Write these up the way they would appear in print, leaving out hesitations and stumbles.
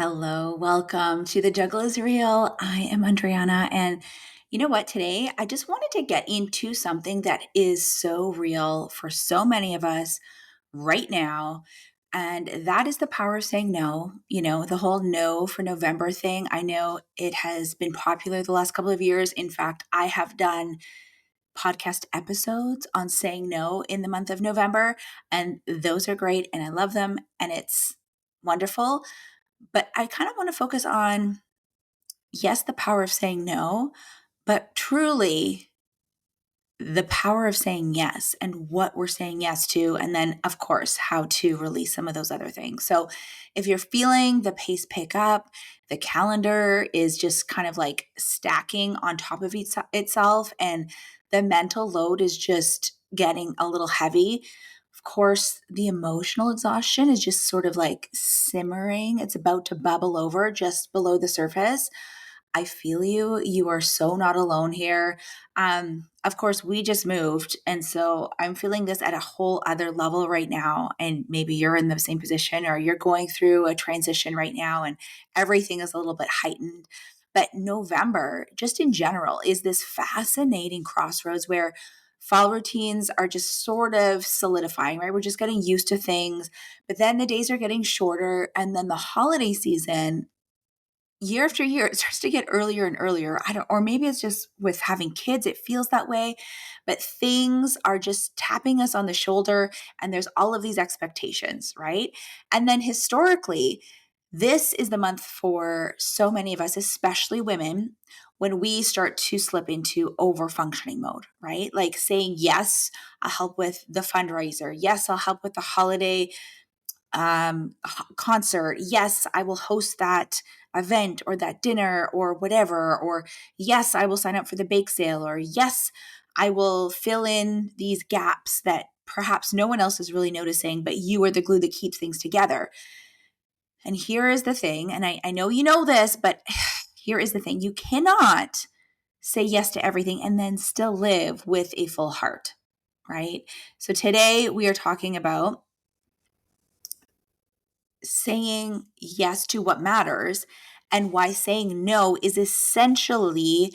Hello, welcome to The Juggle is Real. I am Andryanna. And you know what? Today, I just wanted to get into something that is so real for so many of us right now. And that is the power of saying no. You know, the whole no for November thing. I know it has been popular the last couple of years. In fact, I have done podcast episodes on saying no in the month of November, and those are great. And I love them. And it's wonderful. But I kind of want to focus on, yes, the power of saying no, but truly the power of saying yes and what we're saying yes to. And then, of course, how to release some of those other things. So if you're feeling the pace pick up, the calendar is just kind of like stacking on top of itself, and the mental load is just getting a little heavy. Of course, the emotional exhaustion is just sort of like simmering. It's about to bubble over just below the surface. I feel you. You are so not alone here. Of course, we just moved. And so I'm feeling this at a whole other level right now. And maybe you're in the same position or you're going through a transition right now and everything is a little bit heightened. But November, just in general, is this fascinating crossroads where fall routines are just sort of solidifying, right? We're just getting used to things, but then the days are getting shorter. And then the holiday season, year after year, it starts to get earlier and earlier. I don't, or maybe it's just with having kids, it feels that way, but things are just tapping us on the shoulder and there's all of these expectations, right? And then historically, this is the month for so many of us, especially women, when we start to slip into over functioning mode, right? Like saying, yes, I'll help with the fundraiser. Yes, I'll help with the holiday concert. Yes, I will host that event or that dinner or whatever. Or yes, I will sign up for the bake sale. Or yes, I will fill in these gaps that perhaps no one else is really noticing, but you are the glue that keeps things together. And here is the thing, and I know you know this, but here is the thing. You cannot say yes to everything and then still live with a full heart, right? So today we are talking about saying yes to what matters and why saying no is essentially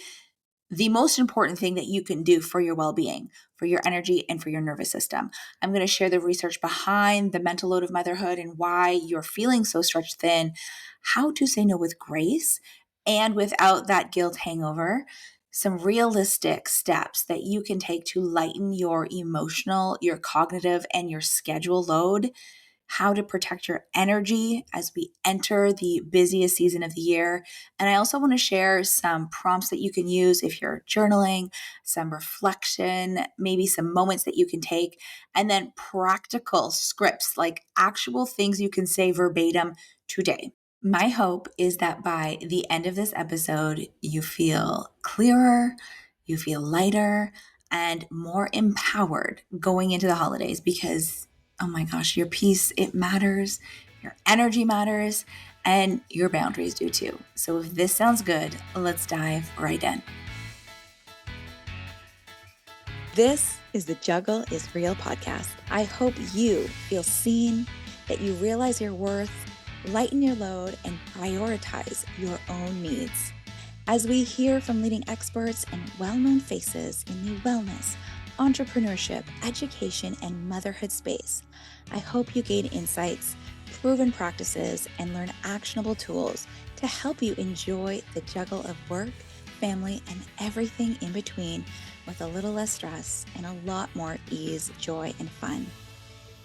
the most important thing that you can do for your well being, for your energy, and for your nervous system. I'm going to share the research behind the mental load of motherhood and why you're feeling so stretched thin, how to say no with grace and without that guilt hangover. Some realistic steps that you can take to lighten your emotional, your cognitive, and your schedule load, how to protect your energy as we enter the busiest season of the year. And I also want to share some prompts that you can use if you're journaling, some reflection, maybe some moments that you can take, and then practical scripts, like actual things you can say verbatim today. My hope is that by the end of this episode, you feel clearer, you feel lighter, and more empowered going into the holidays because, oh my gosh, your peace, it matters, your energy matters, and your boundaries do too. So if this sounds good, let's dive right in. This is the Juggle is Real podcast. I hope you feel seen, that you realize your worth, lighten your load, and prioritize your own needs. As we hear from leading experts and well-known faces in the wellness, entrepreneurship, education, and motherhood space, I hope you gain insights, proven practices, and learn actionable tools to help you enjoy the juggle of work, family, and everything in between with a little less stress and a lot more ease, joy, and fun.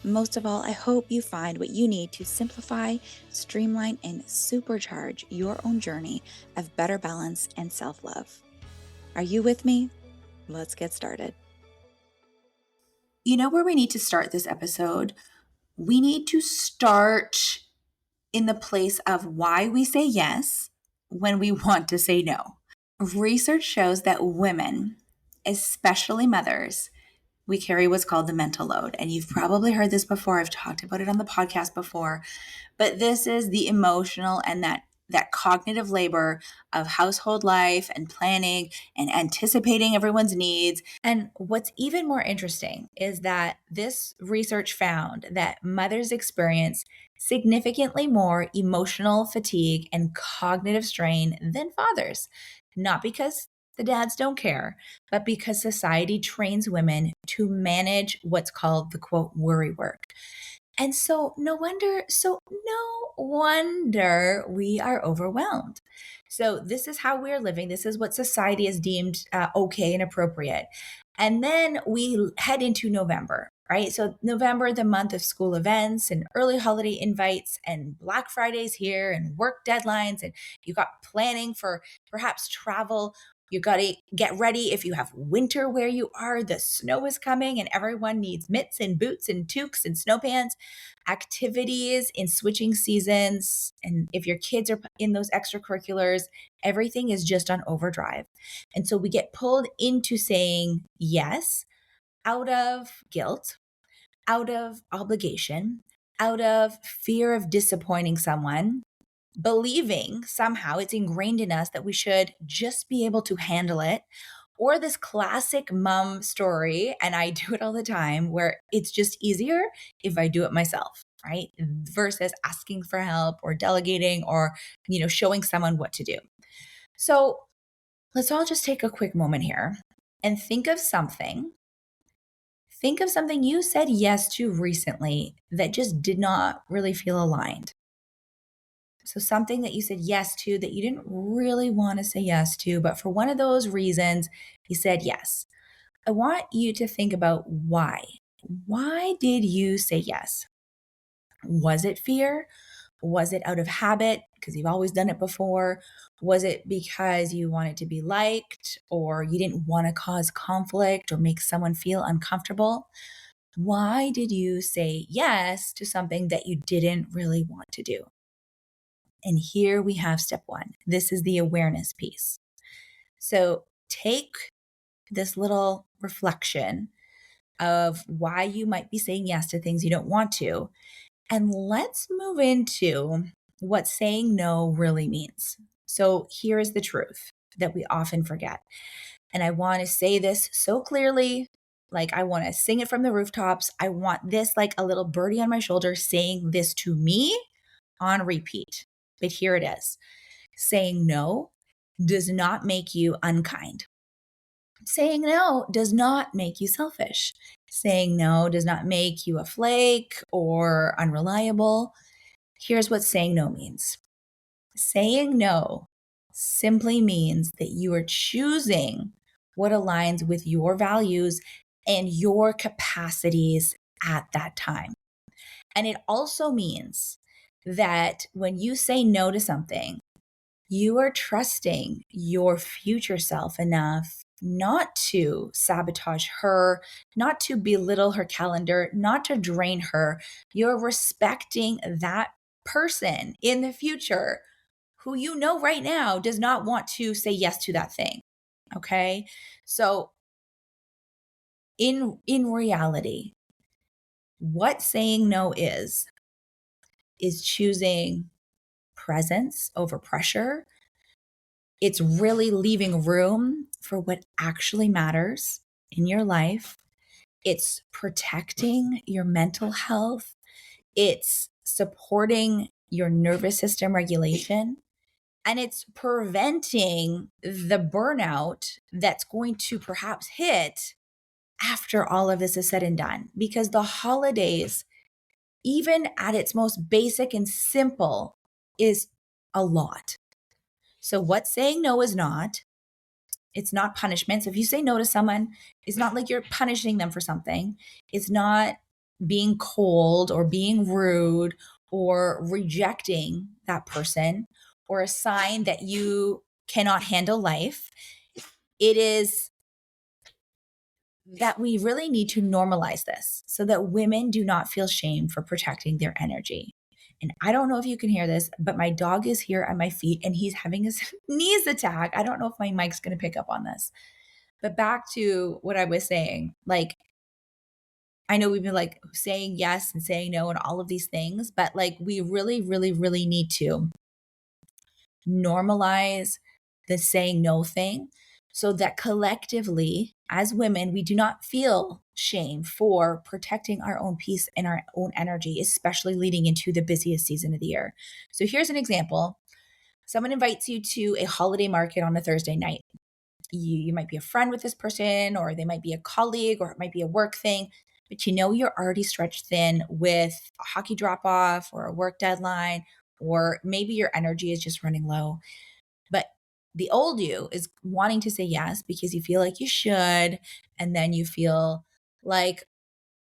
Most of all, I hope you find what you need to simplify, streamline, and supercharge your own journey of better balance and self-love. Are you with me? Let's get started. You know where we need to start this episode? We need to start in the place of why we say yes when we want to say no. Research shows that women, especially mothers, we carry what's called the mental load. And you've probably heard this before. I've talked about it on the podcast before, but this is the emotional and that that cognitive labor of household life and planning and anticipating everyone's needs. And what's even more interesting is that this research found that mothers experience significantly more emotional fatigue and cognitive strain than fathers, not because the dads don't care, but because society trains women to manage what's called the quote worry work. And so no wonder we are overwhelmed. So this is how we're living. This is what society has deemed okay and appropriate. And then we head into November, right? So November, the month of school events and early holiday invites and Black Fridays here and work deadlines. And you got planning for perhaps travel. You got to get ready if you have winter where you are. The snow is coming and everyone needs mitts and boots and toques and snow pants, activities in switching seasons. And if your kids are in those extracurriculars, everything is just on overdrive. And so we get pulled into saying yes out of guilt, out of obligation, out of fear of disappointing someone, believing somehow it's ingrained in us that we should just be able to handle it. Or this classic mom story, and I do it all the time, where it's just easier if I do it myself, right? Versus asking for help or delegating or, showing someone what to do. So let's all just take a quick moment here and think of something. Think of something you said yes to recently that just did not really feel aligned. So, something that you said yes to that you didn't really want to say yes to, but for one of those reasons, you said yes. I want you to think about why. Why did you say yes? Was it fear? Was it out of habit because you've always done it before? Was it because you wanted to be liked or you didn't want to cause conflict or make someone feel uncomfortable? Why did you say yes to something that you didn't really want to do? And here we have step one. This is the awareness piece. So take this little reflection of why you might be saying yes to things you don't want to. And let's move into what saying no really means. So here is the truth that we often forget. And I want to say this so clearly. Like, I want to sing it from the rooftops. I want this like a little birdie on my shoulder saying this to me on repeat. But here it is. Saying no does not make you unkind. Saying no does not make you selfish. Saying no does not make you a flake or unreliable. Here's what saying no means. Saying no simply means that you are choosing what aligns with your values and your capacities at that time. And it also means that when you say no to something, you are trusting your future self enough not to sabotage her, not to belittle her calendar, not to drain her. You're respecting that person in the future who you know right now does not want to say yes to that thing. Okay? So in reality, what saying no is choosing presence over pressure. It's really leaving room for what actually matters in your life. It's protecting your mental health. It's supporting your nervous system regulation. And it's preventing the burnout that's going to perhaps hit after all of this is said and done. Because the holidays, even at its most basic and simple, is a lot. So, what saying no is not, it's not punishment. So if you say no to someone, it's not like you're punishing them for something. It's not being cold or being rude or rejecting that person or a sign that you cannot handle life. It is that we really need to normalize this so that women do not feel shame for protecting their energy. And I don't know if you can hear this, but my dog is here at my feet and he's having a sneeze attack. I don't know if my mic's going to pick up on this. But back to what I was saying, like, I know we've been like saying yes and saying no and all of these things, but like we really, really, really need to normalize the saying no thing so that collectively, as women, we do not feel shame for protecting our own peace and our own energy, especially leading into the busiest season of the year. So here's an example. Someone invites you to a holiday market on a Thursday night. You might be a friend with this person, or they might be a colleague, or it might be a work thing, but you know you're already stretched thin with a hockey drop off or a work deadline, or maybe your energy is just running low. But the old you is wanting to say yes because you feel like you should. And then you feel like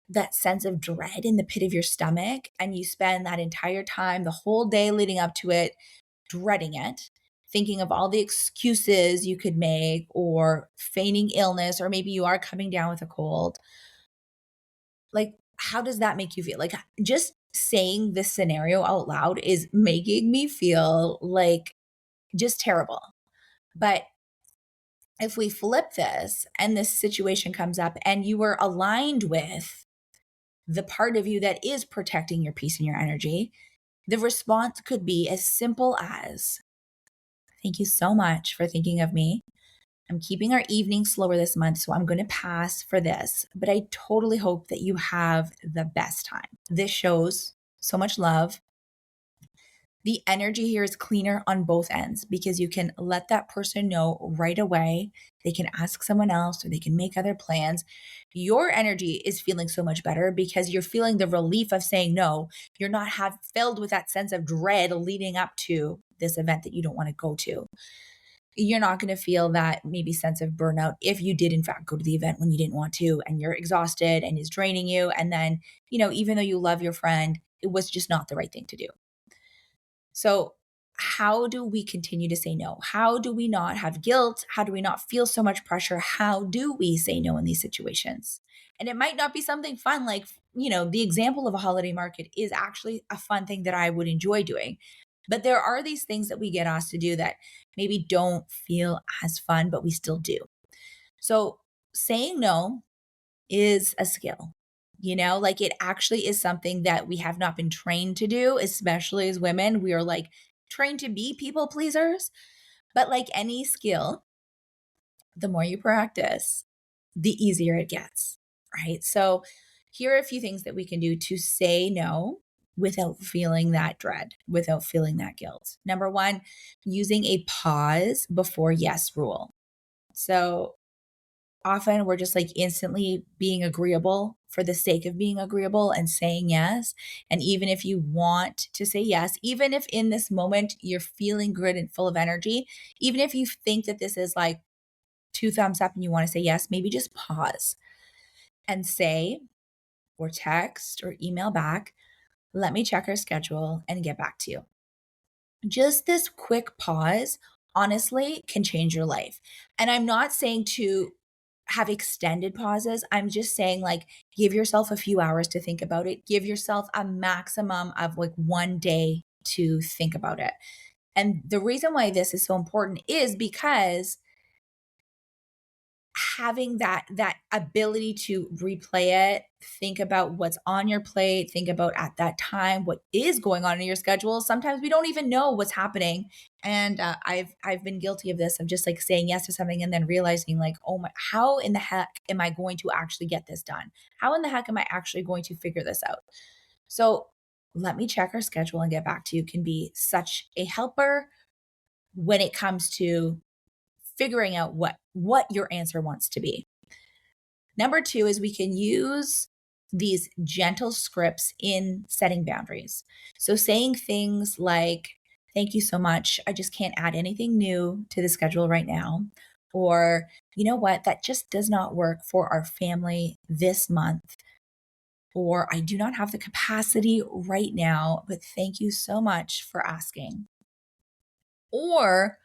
that sense of dread in the pit of your stomach. And you spend that entire time, the whole day leading up to it, dreading it, thinking of all the excuses you could make, or feigning illness, or maybe you are coming down with a cold. Like, how does that make you feel? Like, just saying this scenario out loud is making me feel like just terrible. But if we flip this and this situation comes up and you were aligned with the part of you that is protecting your peace and your energy, the response could be as simple as, "Thank you so much for thinking of me. I'm keeping our evening slower this month, so I'm going to pass for this. But I totally hope that you have the best time. This shows so much love." The energy here is cleaner on both ends because you can let that person know right away. They can ask someone else or they can make other plans. Your energy is feeling so much better because you're feeling the relief of saying no. You're not have filled with that sense of dread leading up to this event that you don't want to go to. You're not going to feel that maybe sense of burnout if you did in fact go to the event when you didn't want to and you're exhausted and is draining you. And then, even though you love your friend, it was just not the right thing to do. So, how do we continue to say no? How do we not have guilt? How do we not feel so much pressure? How do we say no in these situations? And it might not be something fun, like, the example of a holiday market is actually a fun thing that I would enjoy doing. But there are these things that we get asked to do that maybe don't feel as fun, but we still do. So, saying no is a skill. Like, it actually is something that we have not been trained to do, especially as women. We are like trained to be people pleasers. But like any skill, the more you practice, the easier it gets, right? So, here are a few things that we can do to say no without feeling that dread, without feeling that guilt. Number one, using a pause before yes rule. So, often we're just like instantly being agreeable for the sake of being agreeable and saying yes. And even if you want to say yes, even if in this moment you're feeling good and full of energy, even if you think that this is like two thumbs up and you want to say yes, maybe just pause and say, or text or email back, "Let me check our schedule and get back to you." Just this quick pause, honestly, can change your life. And I'm not saying to have extended pauses. I'm just saying, like, give yourself a few hours to think about it. Give yourself a maximum of like one day to think about it. And the reason why this is so important is because having that ability to replay it, think about what's on your plate, think about at that time what is going on in your schedule. Sometimes we don't even know what's happening, and I've been guilty of this, of just like saying yes to something and then realizing like, oh my, how in the heck am I going to actually get this done? How in the heck am I actually going to figure this out? So let me check our schedule and get back to you can be such a helper when it comes to figuring out what your answer wants to be. Number two is we can use these gentle scripts in setting boundaries. So saying things like, "Thank you so much. I just can't add anything new to the schedule right now." Or, "You know what? That just does not work for our family this month." Or, "I do not have the capacity right now, but thank you so much for asking." Or,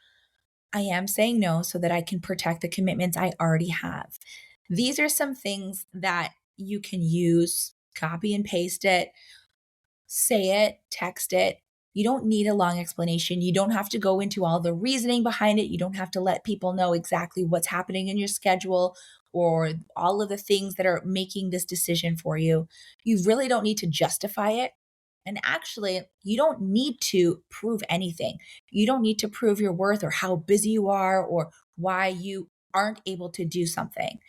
"I am saying no so that I can protect the commitments I already have." These are some things that you can use, copy and paste it, say it, text it. You don't need a long explanation. You don't have to go into all the reasoning behind it. You don't have to let people know exactly what's happening in your schedule or all of the things that are making this decision for you. You really don't need to justify it. And actually, you don't need to prove anything. You don't need to prove your worth or how busy you are or why you aren't able to do something.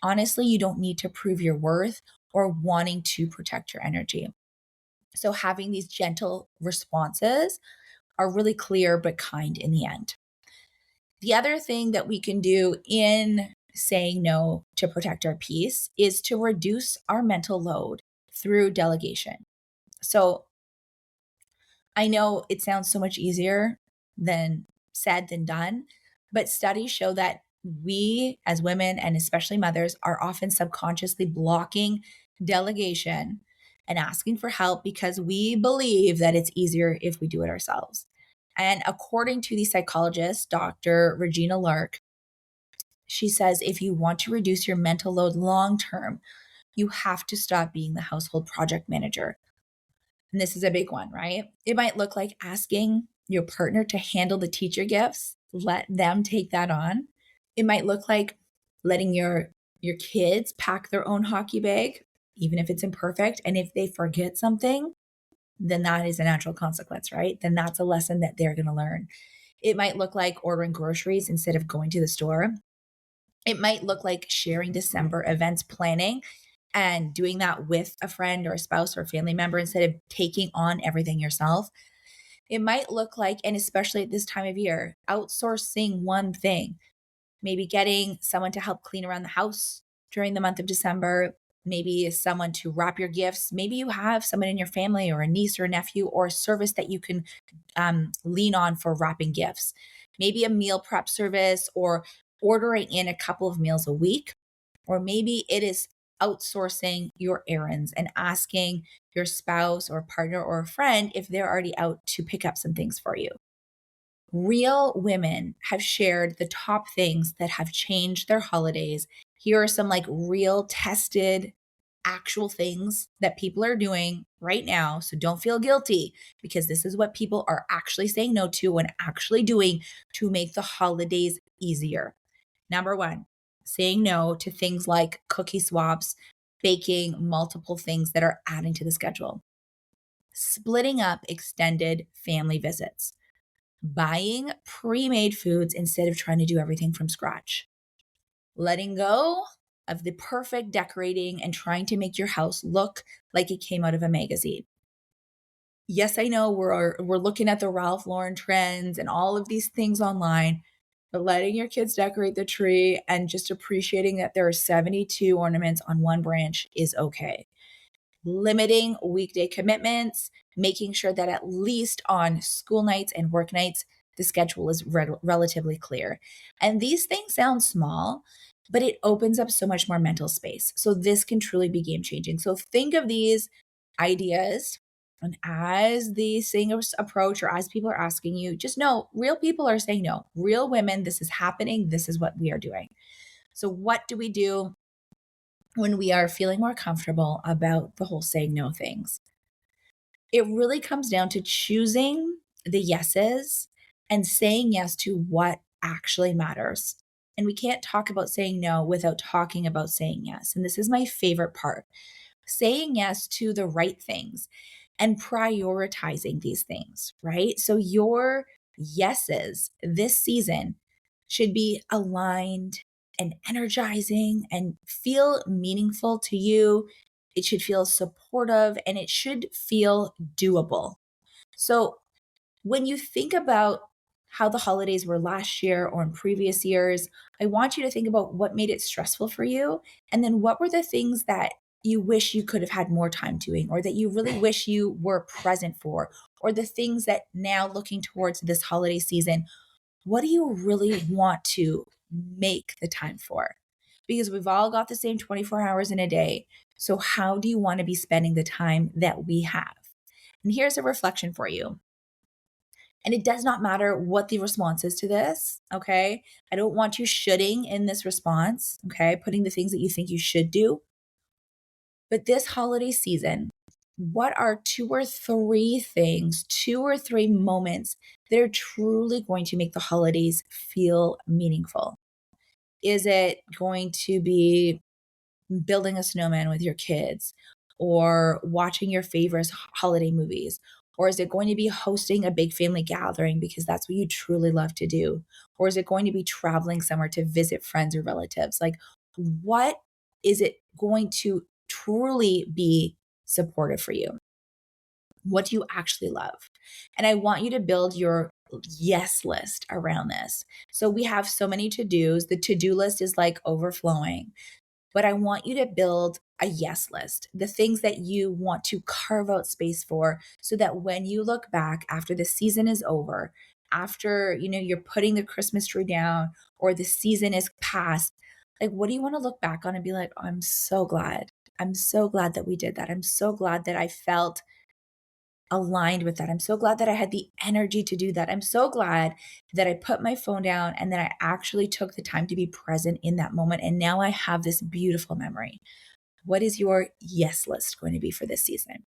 Honestly, you don't need to prove your worth or wanting to protect your energy. So, having these gentle responses are really clear but kind in the end. The other thing that we can do in saying no to protect our peace is to reduce our mental load through delegation. So, I know it sounds so much easier than said than done, but studies show that we as women and especially mothers are often subconsciously blocking delegation and asking for help because we believe that it's easier if we do it ourselves. And according to the psychologist, Dr. Regina Lark, she says if you want to reduce your mental load long term, you have to stop being the household project manager. And this is a big one, right? It might look like asking your partner to handle the teacher gifts, let them take that on. It might look like letting your kids pack their own hockey bag, even if it's imperfect. And if they forget something, then that is a natural consequence, right? Then that's a lesson that they're going to learn. It might look like ordering groceries instead of going to the store. It might look like sharing December events planning and doing that with a friend or a spouse or a family member instead of taking on everything yourself. It might look like, and especially at this time of year, outsourcing one thing, maybe getting someone to help clean around the house during the month of December, maybe someone to wrap your gifts. Maybe you have someone in your family or a niece or a nephew or a service that you can lean on for wrapping gifts. Maybe a meal prep service or ordering in a couple of meals a week. Or maybe it is outsourcing your errands and asking your spouse or partner or a friend if they're already out to pick up some things for you. Real women have shared the top things that have changed their holidays. Here are some like real tested actual things that people are doing right now. So don't feel guilty because this is what people are actually saying no to and actually doing to make the holidays easier. Number one, saying no to things like cookie swaps, baking multiple things that are adding to the schedule, splitting up extended family visits, buying pre made foods instead of trying to do everything from scratch, letting go of the perfect decorating and trying to make your house look like it came out of a magazine. Yes, I know we're looking at the Ralph Lauren trends and all of these things online, but letting your kids decorate the tree and just appreciating that there are 72 ornaments on one branch is okay. Limiting weekday commitments, making sure that at least on school nights and work nights, the schedule is relatively clear. And these things sound small, but it opens up so much more mental space. So this can truly be game changing. So think of these ideas. And as the singers approach or as people are asking you, just know real people are saying no. Real women, this is happening. This is what we are doing. So, what do we do when we are feeling more comfortable about the whole saying no things? It really comes down to choosing the yeses and saying yes to what actually matters. And we can't talk about saying no without talking about saying yes. And this is my favorite part, saying yes to the right things and prioritizing these things, right? So your yeses this season should be aligned and energizing and feel meaningful to you. It should feel supportive and it should feel doable. So when you think about how the holidays were last year or in previous years, I want you to think about what made it stressful for you. And then what were the things that you wish you could have had more time doing, or that you really wish you were present for, or the things that now looking towards this holiday season, what do you really want to make the time for? Because we've all got the same 24 hours in a day. So, how do you want to be spending the time that we have? And here's a reflection for you. And it does not matter what the response is to this. Okay. I don't want you shoulding in this response. Okay. Putting the things that you think you should do. But this holiday season, what are two or three things, two or three moments that are truly going to make the holidays feel meaningful? Is it going to be building a snowman with your kids? or watching your favorite holiday movies? Or is it going to be hosting a big family gathering because that's what you truly love to do? Or is it going to be traveling somewhere to visit friends or relatives? Like, what is it going to truly be supportive for you? What do you actually love? And I want you to build your yes list around this. So we have so many to dos. The to do list is like overflowing, but I want you to build a yes list, the things that you want to carve out space for so that when you look back after the season is over, after, you're putting the Christmas tree down or the season is past, like what do you want to look back on and be like, oh, I'm so glad. I'm so glad that we did that. I'm so glad that I felt aligned with that. I'm so glad that I had the energy to do that. I'm so glad that I put my phone down and that I actually took the time to be present in that moment. And now I have this beautiful memory. What is your yes list going to be for this season?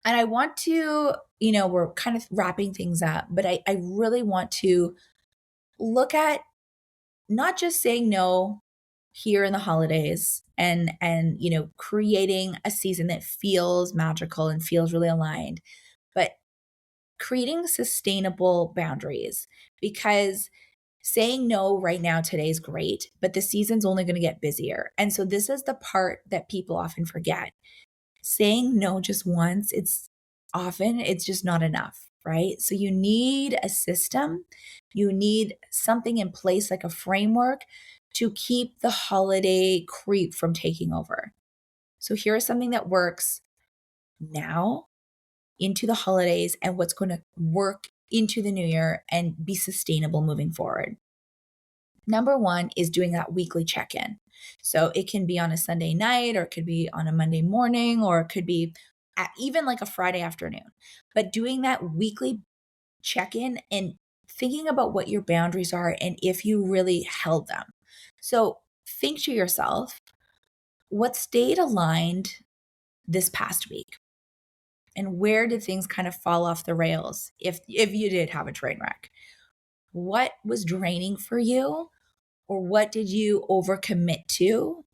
And I want to, we're kind of wrapping things up, but I really want to look at not just saying no here in the holidays and creating a season that feels magical and feels really aligned, but creating sustainable boundaries, because saying no right now today is great, but the season's only going to get busier. And so this is the part that people often forget. Saying no just once, it's just not enough, right? So you need a system, you need something in place like a framework to keep the holiday creep from taking over. So here's something that works now into the holidays and what's going to work into the new year and be sustainable moving forward. Number one is doing that weekly check in. So it can be on a Sunday night, or it could be on a Monday morning, or it could be even like a Friday afternoon. But doing that weekly check in and thinking about what your boundaries are and if you really held them. So think to yourself, what stayed aligned this past week? And where did things kind of fall off the rails if you did have a train wreck? What was draining for you, or what did you overcommit to?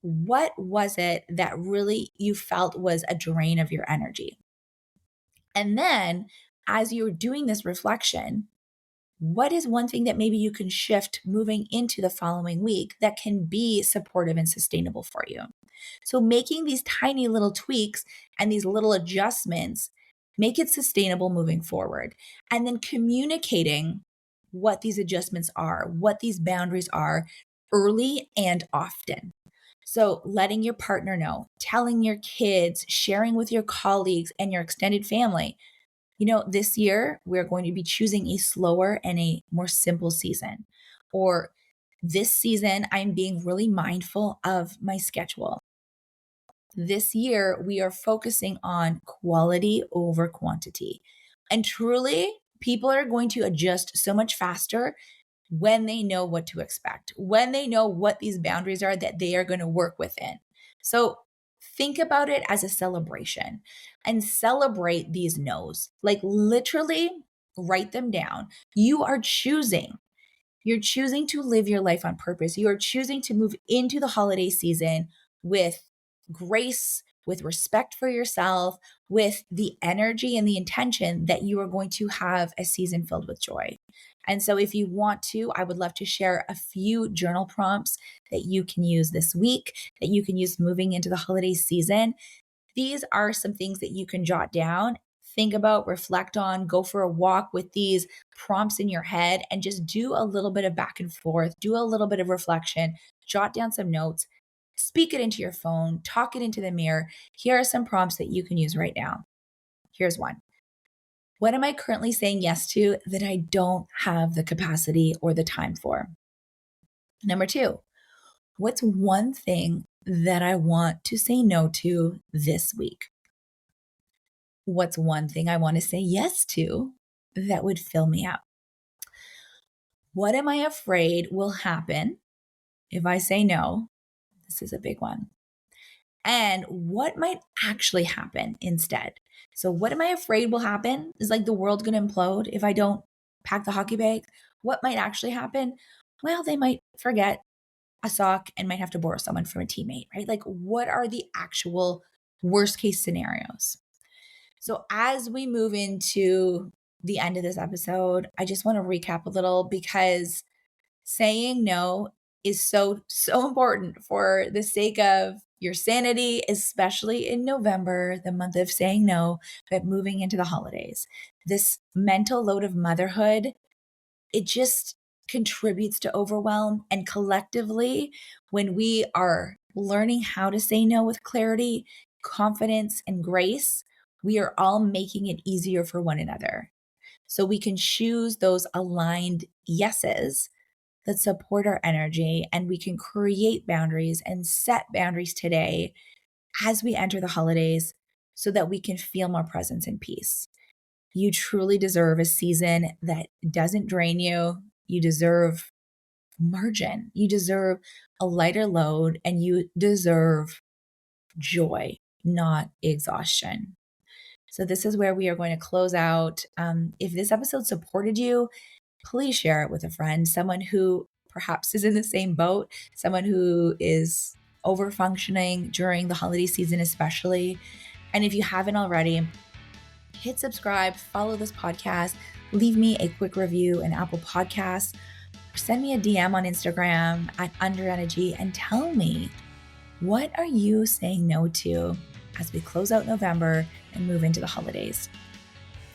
What was it that really you felt was a drain of your energy? And then as you're doing this reflection, what is one thing that maybe you can shift moving into the following week that can be supportive and sustainable for you? So, making these tiny little tweaks and these little adjustments make it sustainable moving forward. And then communicating what these adjustments are, what these boundaries are early and often. So, letting your partner know, telling your kids, sharing with your colleagues and your extended family, this year we're going to be choosing a slower and a more simple season. Or this season, I'm being really mindful of my schedule. This year, we are focusing on quality over quantity. And truly, people are going to adjust so much faster when they know what to expect, when they know what these boundaries are that they are going to work within. So think about it as a celebration and celebrate these no's. Like literally write them down. You're choosing to live your life on purpose. You are choosing to move into the holiday season with grace, with respect for yourself, with the energy and the intention that you are going to have a season filled with joy. And so, if you want to, I would love to share a few journal prompts that you can use this week, that you can use moving into the holiday season. These are some things that you can jot down, think about, reflect on, go for a walk with these prompts in your head, and just do a little bit of back and forth, do a little bit of reflection, jot down some notes, speak it into your phone, talk it into the mirror. Here are some prompts that you can use right now. Here's one. What am I currently saying yes to that I don't have the capacity or the time for? Number two, what's one thing that I want to say no to this week? What's one thing I want to say yes to that would fill me up? What am I afraid will happen if I say no? This is a big one. And what might actually happen instead? So, what am I afraid will happen? Is like the world's going to implode if I don't pack the hockey bag? What might actually happen? Well, they might forget. a sock and might have to borrow someone from a teammate, right? Like, what are the actual worst case scenarios? So, as we move into the end of this episode, I just want to recap a little because saying no is so important for the sake of your sanity, especially in November, the month of saying no, but moving into the holidays. This mental load of motherhood, it just contributes to overwhelm. And collectively, when we are learning how to say no with clarity, confidence, and grace, we are all making it easier for one another. So we can choose those aligned yeses that support our energy, and we can create boundaries and set boundaries today as we enter the holidays so that we can feel more presence and peace. You truly deserve a season that doesn't drain you. You deserve margin. You deserve a lighter load, and you deserve joy, not exhaustion. So, this is where we are going to close out. If this episode supported you, please share it with a friend, someone who perhaps is in the same boat, someone who is over functioning during the holiday season, especially. And if you haven't already, hit subscribe, follow this podcast, leave me a quick review in Apple Podcasts, or send me a DM on Instagram at Andryanna and tell me, what are you saying no to as we close out November and move into the holidays?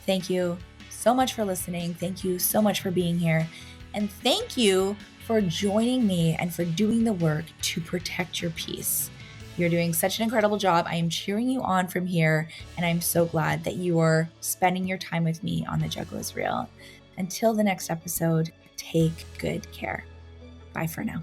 Thank you so much for listening. Thank you so much for being here. And thank you for joining me and for doing the work to protect your peace. You're doing such an incredible job. I am cheering you on from here, and I'm so glad that you are spending your time with me on The Juggle is Real. Until the next episode, take good care. Bye for now.